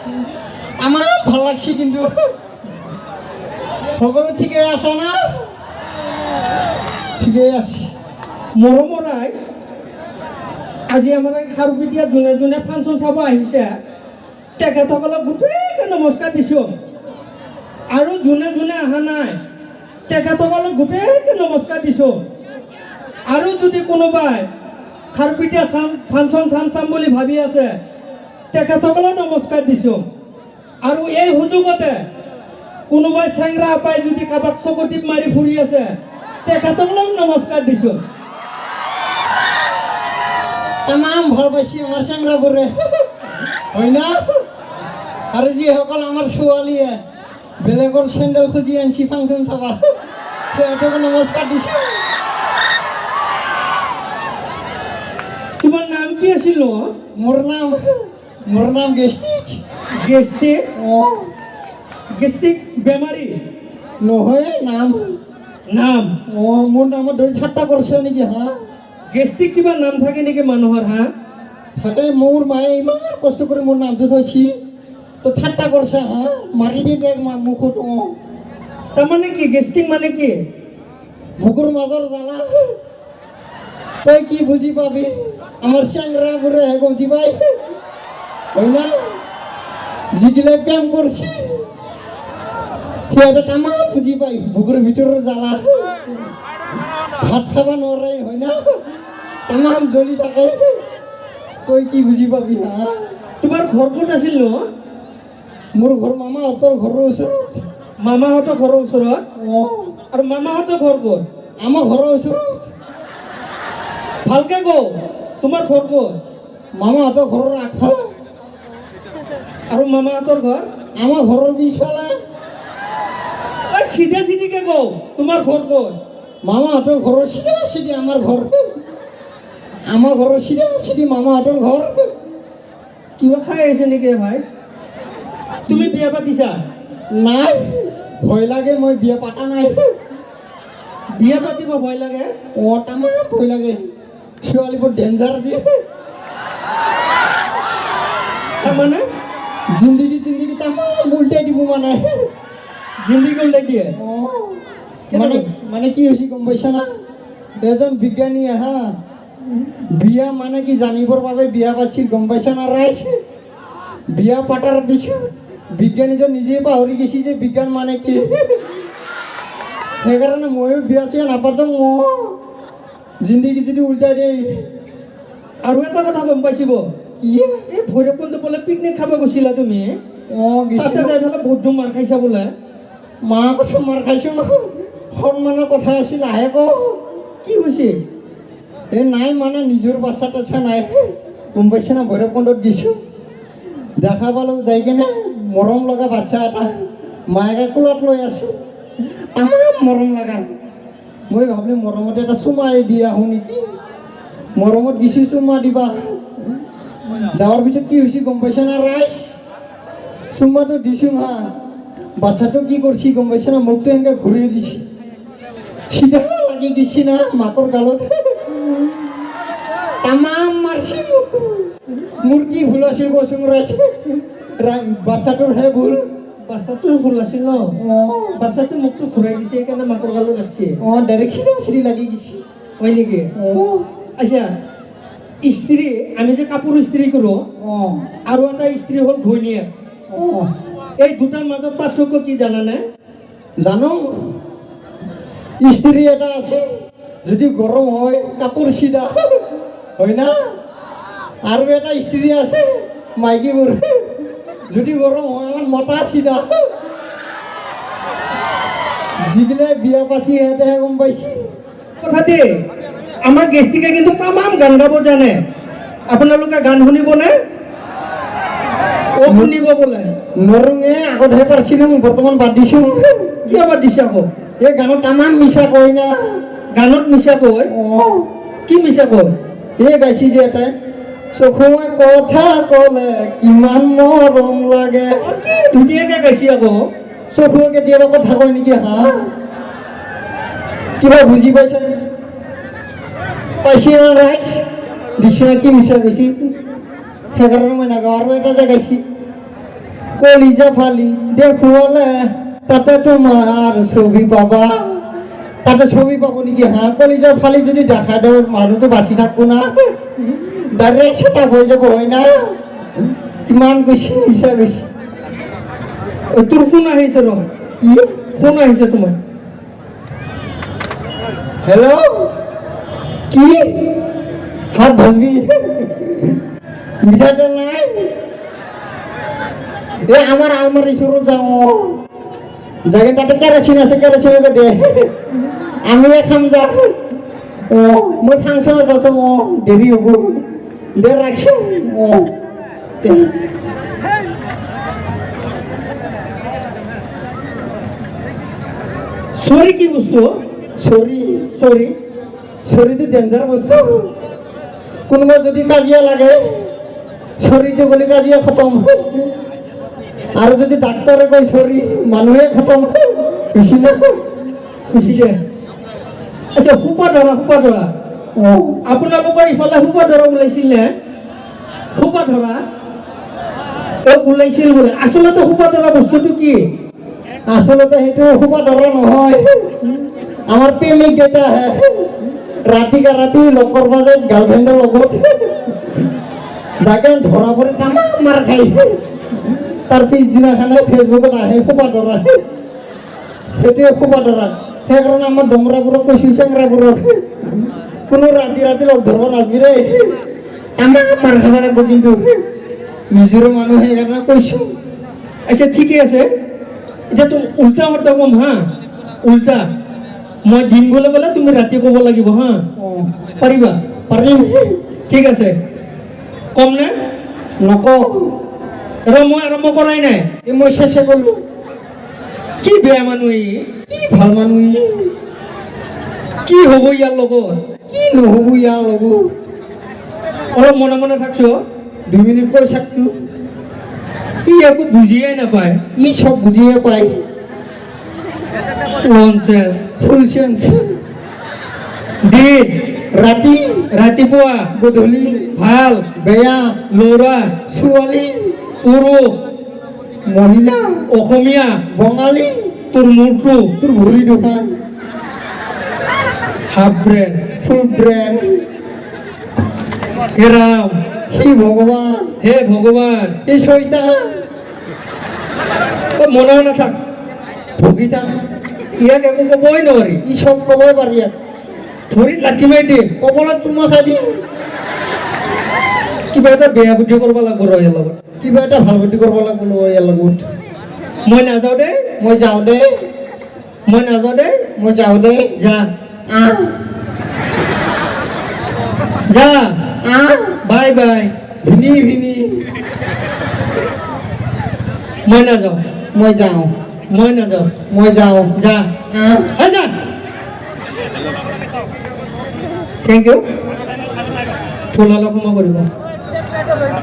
আমাৰ ভাল লাগছে কিন্তু সকলো ঠিকে আছে না ঠিকে আছে মৰমৰাই আজি আমাৰ খাৰুপেটীয়া যোনে যোনে ফাংচন চাব আহিছে তেখেতসকলক গোটেইকে নমস্কাৰ দিছোঁ আৰু যোনে যোনে অহা নাই তেখেতসকলক গোটেইকে নমস্কাৰ দিছোঁ আৰু যদি কোনোবাই খাৰুপেটীয়া ফাংচন চাম বুলি ভাবি আছে তেখেতসকলক নমস্কাৰ দিছোঁ আৰু এই সুযোগতে কোনোবাই চেংৰা পাই যদি কাৰোবাক চকু টিপ মাৰি ফুৰি আছে তেখেতসকলক নমস্কাৰ দিছোঁ তামাম ভাল পাইছি আমাৰ চেংৰাবোৰে হয় না আৰু যিসকল আমাৰ ছোৱালীয়ে বেলেগৰ চেণ্ডেল খুজি আনছি ফাংচন চাবা সিহঁতক নমস্কাৰ দিছোঁ তোমাৰ নাম কি আছিল মোৰ নাম গেষ্টিক গেষ্টিক গেষ্টিক বেমাৰী নহয় নাম মোৰ নামত ধৰি ঠাট্টা কৰিছে নেকি হা গেষ্টিক কিবা নাম থাকে নেকি মানুহৰ হা থাকে মোৰ মায়ে ইমান কষ্ট কৰি মোৰ নামটো থৈছি তো ঠাট্টা কৰিছে হা মাৰি দিলে মুখত তাৰমানে কি গেষ্টিক মানে কি বুকুৰ মাজৰ জ্বালা তই কি বুজি পাবি আমাৰ চেংৰাবোৰে বুজি পাই হয় না যিগিলা প্ৰেম কৰিছি সিহঁতে তামাম বুজি পাই বুকুৰ ভিতৰৰ জ্বালা ভাত খাব নোৱাৰে হয় না তামাম জ্বলি থাকে তই কি বুজি পাবি হা তোমাৰ ঘৰ ক'ত আছিল মোৰ ঘৰ মামাহঁতৰ ঘৰৰ ওচৰত মামাহঁতৰ ঘৰৰ ওচৰত আৰু মামাহঁতৰ ঘৰ ক'ত আমাৰ ঘৰৰ ওচৰত ভালকে কওঁ তোমাৰ ঘৰ ক'ত মামাহঁতৰ ঘৰৰ আগফালে আৰু মামাহঁতৰ ঘৰ আমাৰ ঘৰৰ পিছফালে চিধা চিধিকে কওঁ তোমাৰ ঘৰ ক'ত মামাহঁতৰ ঘৰৰ চিধা চিধি আমাৰ ঘৰৰ চিধা চিধি মামাহঁতৰ ঘৰ কিবা খাই আছে নেকি ভাই তুমি বিয়া পাতিছা নাই ভয় লাগে মই বিয়া পাতা নাই বিয়া পাতিব ভয় লাগে তামাম ভয় লাগে ছোৱালীবোৰ ডেঞ্জাৰ দিয়ে তাৰমানে জিন্দগী তামাম উল্টাই দিব মানে জিন্দগী উল্টাই দিয়ে মানে কি হৈছে গম পাইছা না এজন বিজ্ঞানীয়ে হা বিয়া মানে কি জানিবৰ বাবে বিয়া পাতিছিল গম পাইছা না ৰাইজ বিয়া পাতাৰ পিছত বিজ্ঞানীজন নিজে পাহৰি গৈছে যে বিজ্ঞান মানে কি সেইকাৰণে ময়ো বিয়া চিয়া নাপাতো জিন্দগী যদি উল্টাই দিয়ে আৰু এটা কথা গম পাইছিব কি এই ভৈৰৱকুণ্ড বোলে পিকনিক খাব গৈছিলা তুমি তাতে যাই পেলাই বহুত ধুম মাৰ খাইছা বোলে মা কৈছো মাৰ খাইছো সন্মানৰ কথা আছিল আহে ক কি হৈছে নাই মানে নিজৰ বাচ্চা টাচ্চা নাই গম পাইছে না ভৈৰৱকুণ্ডত গৈছোঁ দেখা পালোঁ যাই কিনে মৰম লগা বাচ্চা এটা মায়েকে কোলত লৈ আছোঁ তামাম মৰম লগা মই ভাবিলোঁ মৰমতে এটা চুমা দি আহোঁ নেকি মৰমত গৈছোঁ চুমা দিবা যাৱাৰ পিছত কি হৈছে গম পাইছে না ৰাইজ চুমাটো দিছোঁ হা বাচ্চাটো কি কৰিছে গম পাইছে না মুখটো এনেকৈ ঘূৰি দিছে চিধা লাগি গৈছে না মাকৰ গালত তামাম মাৰছি মোৰ কি ভুল আছিল কচোন ৰাইজ বাচ্চাটোৰহে ভুল বাচ্চাটোৰ ভুল আছিল ন বাচ্চাটো মুখটো ঘূৰাই দিছে সেইকাৰণে মাকৰ গালত লাগছে ডাইৰেক্ট চিধা লাগি গৈছে হয় নেকি আচ্ছা ইস্ত্ৰী আমি যে কাপোৰ ইস্ত্ৰী কৰোঁ আৰু এটা ইস্ত্ৰী হ'ল ঘৈণীয়েক এই দুটাৰ মাজত পাৰ্থক্য কি জানানে জানো ইস্ত্ৰী এটা আছে যদি গৰম হয় কাপোৰ চিধা হয় না আৰু এটা ইস্ত্ৰী আছে মাইকীবোৰ যদি গৰম হয় আমাৰ মতা চিধা যিগিলা বিয়া পাতি সিহঁতেহে গম পাইছে কথা দেই আমাৰ গেষ্টিকে কিন্তু তামাম গান গাব জানে আপোনালোকে গান শুনিবনে শুনিব বোলে নৰঙে আগতহে পাৰিছিলোঁ বৰ্তমান বাদ দিছোঁ কিয় বাদ দিছে আকৌ এই গানত তামাম মিছা কয় না গানত মিছা কয় কি মিছা কয় এই গাইছি যে এটাই চকুৱে কথা ক'লে কিমান মৰম লাগে কি ধুনীয়াকৈ গাইছে আকৌ চকুৱে কেতিয়াবা কথা কয় নেকি হা কিবা বুজি পাইছে পাইছে না ৰাইজ দিছে কি মিছা গৈছে সেইকাৰণে মই নাগাওঁ আৰু এটা যে গাইছি কলিজা ফালি দেখুৱালে তাতে তোমাৰ ছবি পাবা তাতে ছবি পাব নেকি হা কলিজা ফালি যদি দেখা দিওঁ মানুহটো বাচি থাকো না ডাইৰেক্ট চেটাপ হৈ যাব হয় না কিমান গৈছে মিছা গৈছে তোৰ ফোন আহিছে ৰ কি ফোন আহিছে তোমাৰ হেল্ল' কি হাত ভাজবি মিঠাতেল নাই এ আমাৰ আলমাৰি চুৰত যাওঁ যাই তাতে কেৰাচিন আছে কেৰাচিনকে দে আমিয়ে খাম যা মই ফাংচনত যাওঁ দেৰি হ'ব দে ৰাখছোঁ চৰি কি বস্তু চৰি চৰি চৰিটো ডেঞ্জাৰ বস্তু কোনোবা যদি কাজিয়া লাগে চৰিটো বুলি কাজিয়া খতম আৰু যদি ডাক্তৰে কয় চৰি মানুহে খতম বেছি নকয় খুচিছে আচ্ছা সোপা ধৰা আপোনালোকৰ ইফালে সোপা ধৰা ওলাইছিল নে সোপা ধৰা ওলাইছিল বোলে আচলতে সোপা ধৰা বস্তুটো কি আচলতে সেইটো সোপা ধৰা নহয় আমাৰ প্ৰেমিক কেইটা আহে ৰাতি লগ কৰিব যায় গাৰ্লফ্ৰেণ্ডৰ লগত যাকে ধৰা পৰি তামাম মাৰ খাই তাৰ পিছদিনাখনে ফেচবুকত আহে সোপা ধৰা সেইটোৱে সোপা ধৰা সেইকাৰণে আমাৰ ডমৰাবোৰক কৈছোঁ চেংৰাবোৰক কোনো ৰাতি লগ ধৰিব নাযাবি দেই তামাম মাৰ খাব লাগিব কিন্তু নিজৰ মানুহ সেইকাৰণে কৈছোঁ আচ্ছা ঠিকে আছে এতিয়া তুমি উল্টা শব্দ কম হা উল্টা মই দিন গ'লে গ'লে তুমি ৰাতি ক'ব লাগিব হা পাৰিবা পাৰিম ঠিক আছে কম নে নকওঁ ৰ মই আৰম্ভ কৰাই নাই এই মই চেষ্টা কৰিলোঁ কি বেয়া মানুহ ই কি ভাল মানুহ ই কি হ'ব ইয়াৰ লগত কি নহ'ব ইয়াৰ লগত অলপ মনে মনে থাকছো 2 মিনিট কৈ চাকছোঁ ই একো বুজিয়ে নাপায় ই চব বুজিয়ে পায় ননসেন্স ফুল চেঞ্চ দিন ৰাতি ৰাতিপুৱা গধূলি ভাল বেয়া ল'ৰা ছোৱালী পুৰুষ মহিলা অসমীয়া বঙালী তোৰ মূৰটো তোৰ ভৰি দোকান হাফ ব্ৰেন ফুল ব্ৰেণ্ড হে ৰাম সি ভগৱান হে ভগৱান এই ছয়টা মনে মনে থাক ভগিতা ইয়াক একো ক'বই নোৱাৰি ই চব ক'বই পাৰি ইয়াক ভৰিত লাঠি মাৰি দিম কপালত চুমা খাই দিম কিবা এটা বেয়া বুদ্ধি কৰিব লাগিব ৰ ইয়াৰ লগত কিবা এটা ভাল বুদ্ধি কৰিব লাগিব ইয়াৰ লগত মই নাযাওঁ দেই মই যাওঁ দে মই নাযাওঁ দেই মই যাওঁ দে যা আহ যা আহ বাই বাই ভিনি মই নাযাওঁ মই যাওঁ মই নাযাওঁ মই যাওঁ যা আহ যা থেংক ইউ ফুল অলপ সময় কৰিব